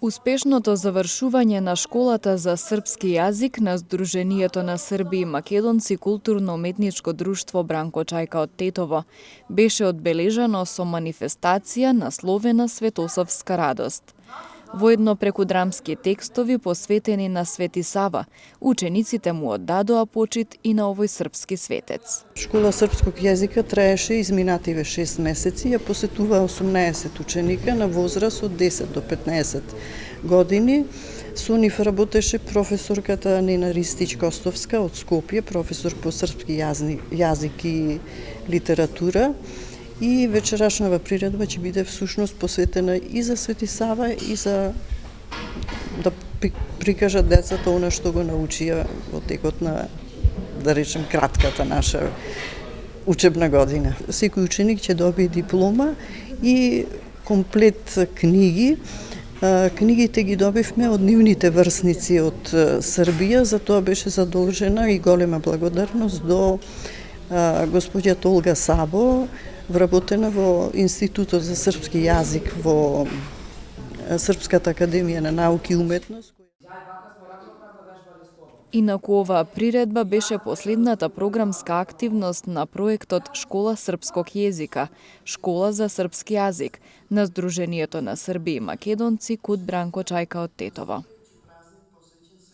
Успешното завршување на школата за српски јазик на Сдруженијето на Срби и Македонци културно-уметничко друштво Бранко Чајка од Тетово беше одбележано со манифестација насловена Светосавска радост. Воедно преку драмски текстови посветени на Свети Сава, учениците му оддадоа почит и на овој српски светец. Школа српскog јазика траеше изминативе 6 месеци, ја посетува 18 ученика на возраст од 10 до 15 години. Со нив работеше професорката Нина Ристич-Костовска од Скопје, професор по српски јазик и литература. И вечерашнава приредба ќе биде всушност посветена и за Свети Сава и за да прикажат децата она што го научија во текот на, да речем, кратката наша учебна година. Секој ученик ќе добие диплома и комплет книги. Книгите ги добивме од нивните врсници од Србија, за тоа беше задолжена и голема благодарност до господјата Олга Сабо, вработена во Институтот за српски јазик во Српската академија на науки и уметност. Инаку оваа приредба беше последната програмска активност на проектот Школа српског језика, Школа за српски јазик на Сдруженијето на Срби и Македонци куд Бранко Чајка од Тетово.